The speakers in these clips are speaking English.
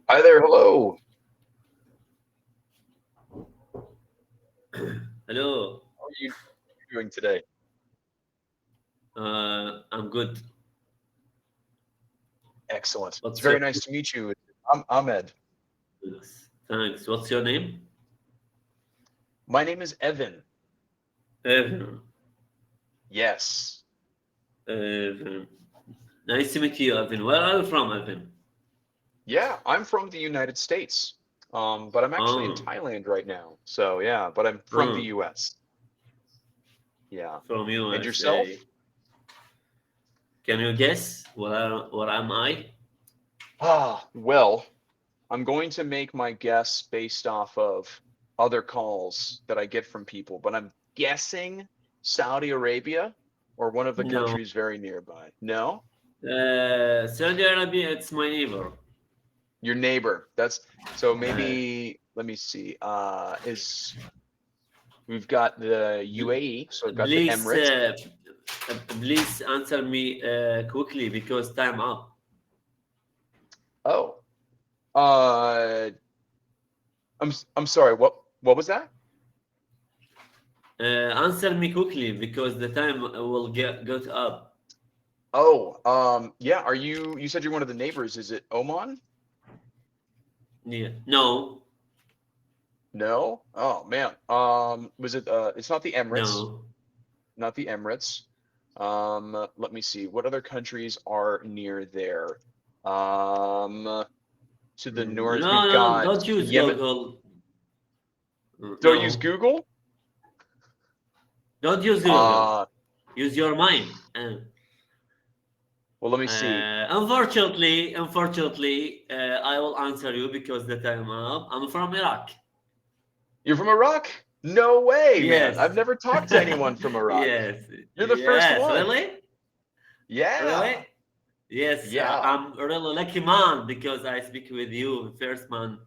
Hi there. Hello. Hello. How are you doing today? I'm good. Excellent. It's What's your very nice to meet you. I'm Ahmed. Thanks. Thanks. What's your name? My name is Evan. Evan. Yes. Evan. Nice to meet you, Evan. Where are you from, Evan? Yeah, I'm from the United States. But I'm actually in Oh, Thailand right now. So yeah, but I'm from the oh, US. Yeah. from And yourself? USA. Can you guess where am I? Well, I'm going to make my guess based off of other calls that I get from people, but I'm guessing Saudi Arabia or one of the No. countries very nearby. No? Saudi Arabia. It's my neighbor. Your neighbor. That's so Uh, maybe let me see. Is we've got the UAE, so we've got the please, Emirates. please answer me quickly because time up. Oh, uh, I'm sorry. What was that? Answer me quickly because the time will get up. Oh, yeah. Are you said you're one of the neighbors? Is it Oman? Yeah. No. No. Oh man. Was it? It's not the Emirates. No. Not the Emirates. Let me see. What other countries are near there? Um, to the north, we've No, no, got don't use Yemen. Google. Don't use No, Google. don't use Google. Uh, Use your mind. well, let me see. Unfortunately, I will answer you because the time up. I'm from Iraq. You're from Iraq? No way, man. I've Yes. never talked to anyone from Iraq. Yes. You're the first Yes. one. Really? Yeah. Really? Yes. Yeah. I'm a really lucky man because I speak with you, first man,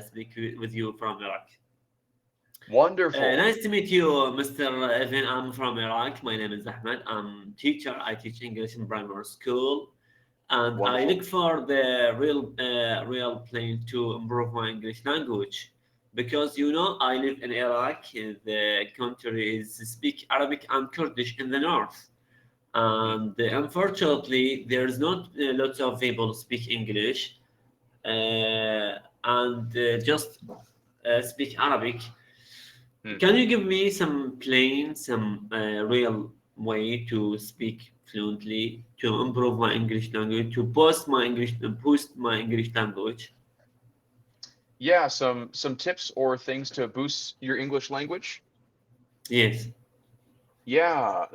speak with you from Iraq. Wonderful. Nice to meet you, Mr. Evan. I'm from Iraq. My name is Ahmed. I'm teacher. I teach English in primary school, and I Wonderful. look for the real plan to improve my English language, because I live in Iraq. The country is speak Arabic and Kurdish in the north, Hmm. and unfortunately, there's not lots of people speak English, and just speak Arabic. Hmm. Can you give me some plain, some real way to speak fluently, to improve my English language, to boost my English language? Yeah, some tips or things to boost your English language. Yes. Yeah.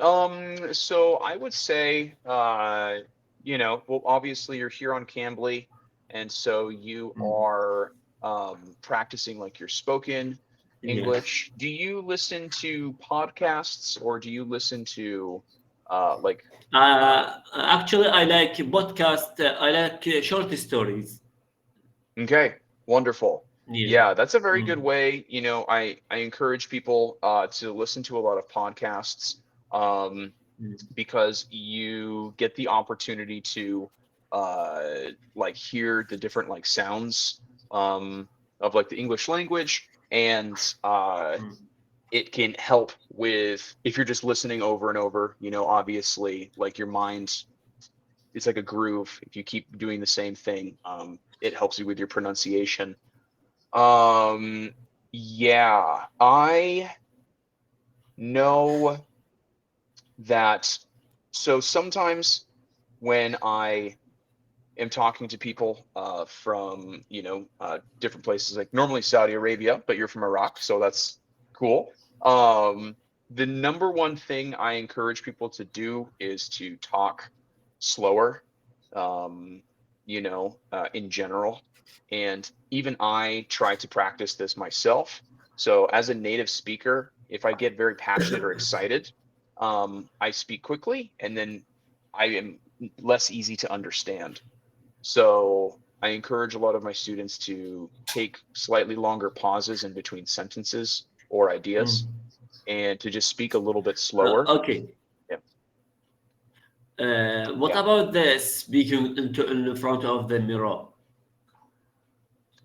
So I would say, well, obviously you're here on Cambly, and so you Mm. are practicing like your spoken Yes. English. Do you listen to podcasts or do you listen to like Actually, I like podcast. I like short stories. okay, wonderful. Yeah. Yeah, that's a very good Mm. way. I encourage people to listen to a lot of podcasts. Um, Mm. because you get the opportunity to like hear the different like sounds of like the English language and Mm. it can help with if you're just listening over and over, obviously like your mind it's like a groove. If you keep doing the same thing, it helps you with your pronunciation. Um yeah, I know that so sometimes when I am talking to people from different places, like normally Saudi Arabia, but you're from Iraq, so that's cool. The number one thing I encourage people to do is to talk slower, in general. And even I try to practice this myself. So as a native speaker, if I get very passionate or excited, I speak quickly, and then I am less easy to understand. So I encourage a lot of my students to take slightly longer pauses in between sentences or ideas Mm. and to just speak a little bit slower. Okay. Yeah. What Yeah. about the speaking in front of the mirror?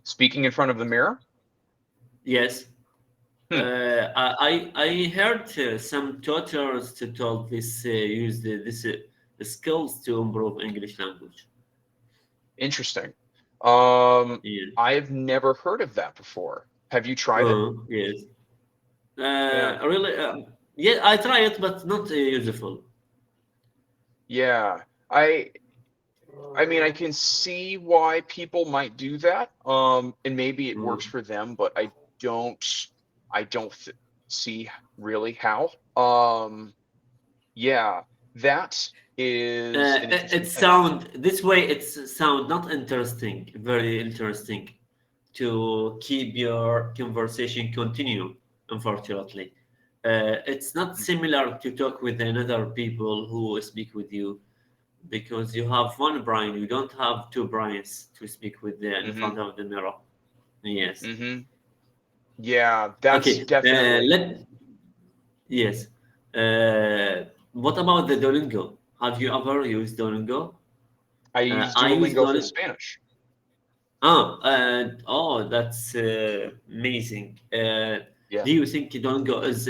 Speaking in front of the mirror? Yes. Hmm, I heard some tutors to told this use this skills to improve English language. interesting. Yeah. I've never heard of that before. Have you tried it? Yes. Yeah. Really? Yeah, I try it, but not useful. Yeah. I mean, I can see why people might do that. And maybe it works Mm. for them, but don't I don't see really how. Yeah, that is an It interesting thing. sound this way. It's sound not interesting, very interesting to keep your conversation continue. Unfortunately, it's not similar to talk with another people who speak with you because you have one brain. You don't have two brains to speak with in Mm-hmm. front of the mirror. Yes. Mm-hmm. Yeah, that's Okay. definitely. Let Yes. What about the Duolingo? Have you ever used Duolingo? I use I use Duolingo for Duolingo. Spanish. Oh, that's amazing. Yeah, Do you think Duolingo is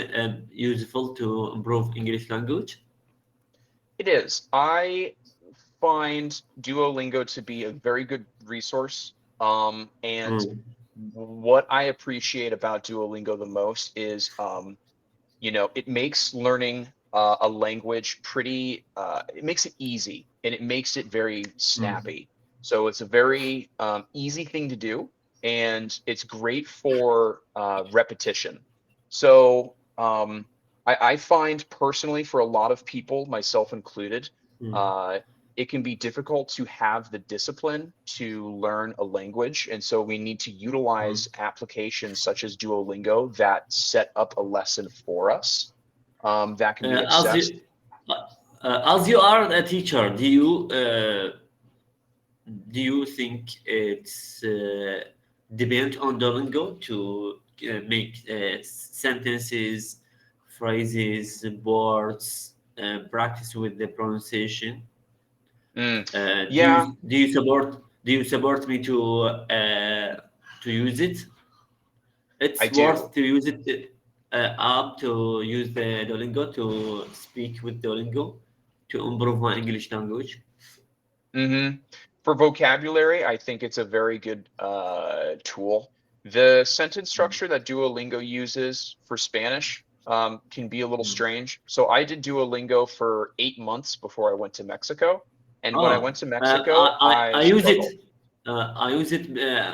useful to improve English language? it is. I find Duolingo to be a very good resource. And Mm, what I appreciate about Duolingo the most is, it makes learning a language pretty, it makes it easy and it makes it very mm, snappy. So it's a very easy thing to do, and it's great for repetition. So I find personally, for a lot of people, myself included, mm, uh, it can be difficult to have the discipline to learn a language. And so we need to mm. utilize applications such as Duolingo that set up a lesson for us, that can be Uh, as accessed. you as you are a teacher, do you think it's depend on Duolingo to make sentences, phrases, words, practice with the pronunciation? Mm, Do yeah, you support me to use it? I It's do. worth to use it up to use the Duolingo to speak with Duolingo to improve my English language. hmm For vocabulary, I think it's a very good tool. The sentence Mm. structure that Duolingo uses for Spanish can be a little Mm. strange. So I did Duolingo for 8 months before I went to Mexico. And when I went Oh, to Mexico, I I use it. struggled. I use it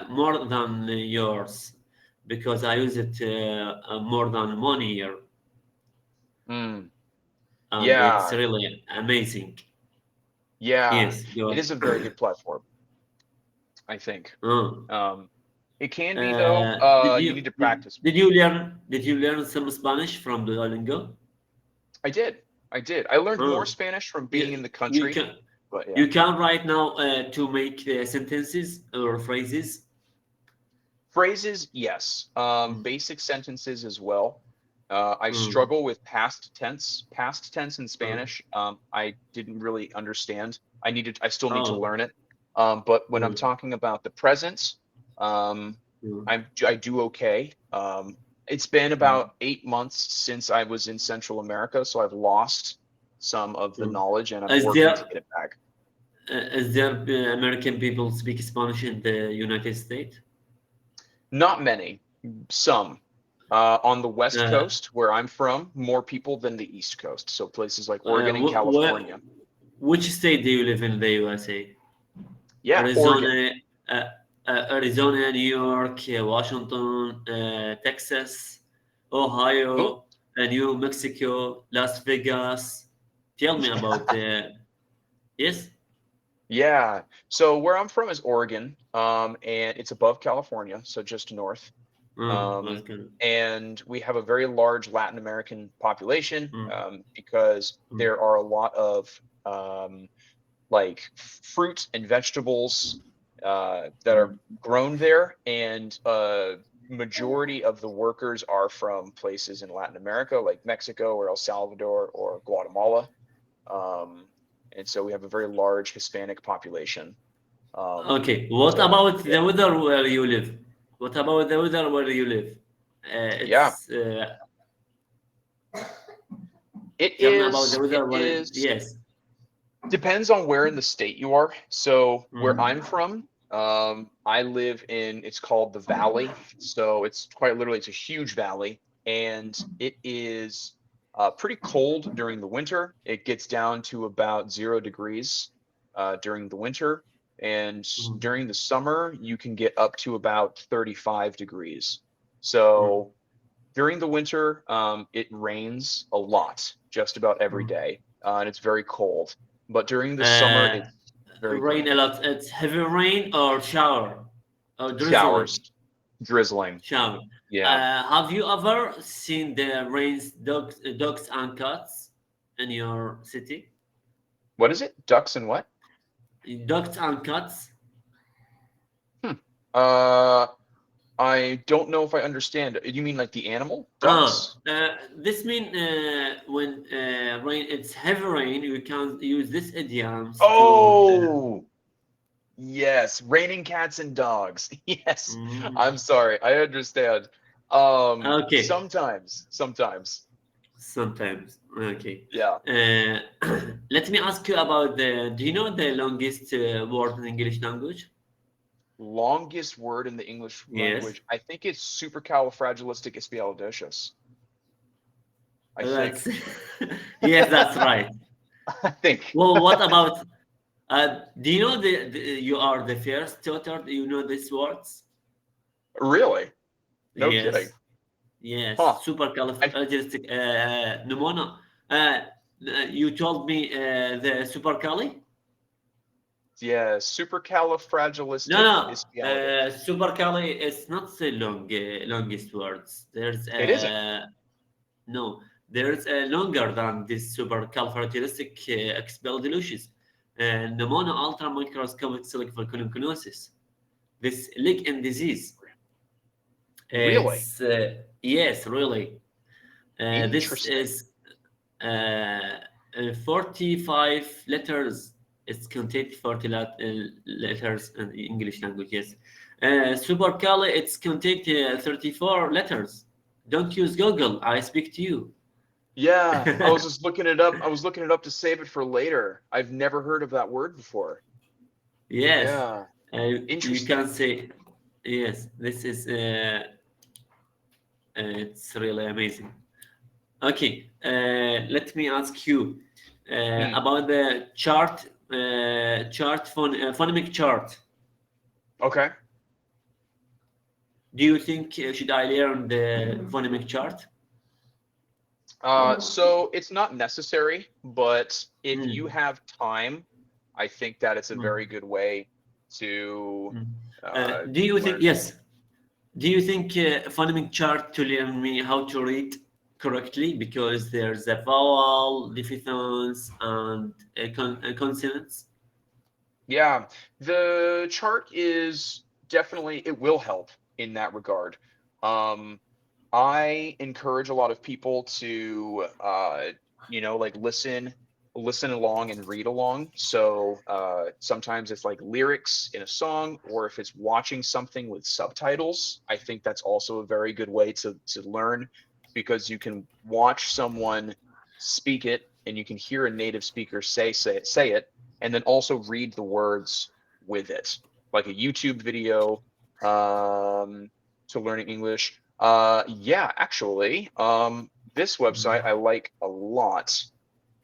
more than yours because I use it more than 1 year, Mm, and it's yeah, really amazing. yeah, Yes, it go. is a very good platform, I think. Uh, Um, it can be though. You need to practice more. did you learn some Spanish from Duolingo? I did. I did. I learned more Uh, Spanish from being in you the you country, can but yeah. you can right now to make sentences or phrases. Phrases, yes. Mm, Basic sentences as well. I mm, struggle with past tense. Past tense in uh, Spanish, I didn't really understand. I still need to oh. learn it. But when I'm Mm, talking about the present, um, mm, I do okay. It's been mm. about 8 months since I was in Central America, so I've lost some of the Mm. knowledge, and I'm Is working to there get it back. American people speak Spanish in the United States? Not many, some. On the West Uh, Coast, where I'm from, more people than the East Coast. So places like Oregon and where, California. which state do you live in the USA? Yeah, Oregon. Arizona, uh, Arizona, New York, Washington, Texas, Oh, Ohio, New Mexico, Las Vegas. Tell me about yes. yeah. So where I'm from is Oregon, and it's above California, so just north. Um, Welcome. and we have a very large Latin American population, Mm, because mm, there are a lot of like fruit and vegetables that are mm. grown there, and majority of the workers are from places in Latin America, like Mexico or El Salvador or Guatemala. Um, and so we have a very large Hispanic population. Okay. What So about yeah, the weather where you live? What about the weather where you live? yeah, It's it Tell me about the is. It weather where. is. Yes. Depends on where in the state you are. So where I'm Mm, from, I live in, it's called the Valley. So it's quite literally, it's a huge valley, and it is pretty cold during the winter. It gets down to about 0 degrees during the winter, and mm, during the summer you can get up to about 35 degrees. mm, So during the winter, it rains a lot, just about every mm. day, and it's very cold. But during the summer, Uh, it's very Rain a good. lot. It's heavy rain or shower or drizzling. Showers, drizzling. Shower. Yeah. Have you ever seen the rains, dogs and cats in your city? What is it? Ducks and what? Dogs and cats. Hmm. Uh, I don't know if I understand. You mean like the animal? Ducks? This mean when rain, it's heavy rain. You can use this idioms to. Oh, yes. Raining cats and dogs. Yes. I'm Mm, sorry. I understand. okay, Sometimes. sometimes. Okay. Yeah. Uh, Let me ask you about the. Do you know the longest word in English language? Longest word in the English Yes. language. I think it's supercalifragilisticexpialidocious. I That's think. yes, that's right. I think. Well, what about do you know you are the first tutor? Do you know these words? Really? No kidding. Yes, yes. Huh. I Supercalifragilistic pneumonia. Uh, you told me the supercali? Yeah, No, no. supercalifragilisticexpialidocious. Supercali is not the longest words. There's It isn't. no. There's longer than this supercalifragilistic expialidocious. Pneumonia ultramicroscopic silicovolcanosis. This leg and disease. Really It's yes, really. This interesting. is 45 letters. It's contained 40 letters in the English language. Yes. Supercali, it's contained 34 letters. Don't use Google. I speak to you. Yeah, I was just looking it up. I was looking it up to save it for later. I've never heard of that word before. Yes. Yeah, You can interesting. say yes. This is it's really amazing. Okay, let me ask you Hmm. about the phonemic chart. Okay. Do you think should I learn the phonemic chart? So it's not necessary, but if you Mm, have time, I think that it's a very mm, good way to mm. uh, Do you think learn. yes? Do you think phonemic chart to learn me how to read correctly because there's a vowel, diphthongs, and consonants? Yeah, the chart is definitely, it will help in that regard. Um, I encourage a lot of people to like listen along and read along. So sometimes it's like lyrics in a song, or if it's watching something with subtitles, I think that's also a very good way to learn, because you can watch someone speak it and you can hear a native speaker say it, and then also read the words with it, like a YouTube video to learning English. Yeah, actually, this website I like a lot,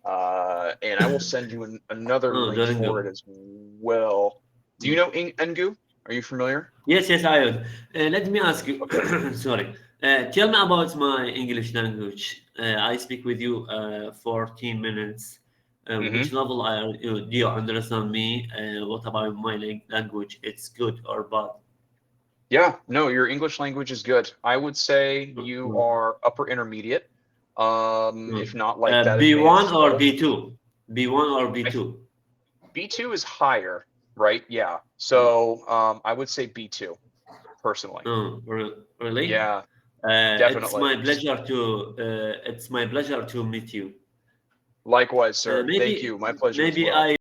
and I will send you another Oh, link for it Duolingo. as well. Do you know Ngu? Are you familiar? Yes, yes, I would. Let me ask you. Okay. Sorry. Tell me about my English language. I speak with you 14 minutes. Hmm. Which level do you understand me? What about my language? It's good or bad? Yeah, no, your English language is good. I would say you Mm, are upper intermediate, if mm. not like that B1 advanced or level. B2? B1 or I B2? B2 is higher, right? Yeah. Mm. So I would say B2 personally. Oh, really? Yeah, definitely. It's my pleasure to meet you. Likewise, sir. Thank Maybe you. My pleasure as maybe well. I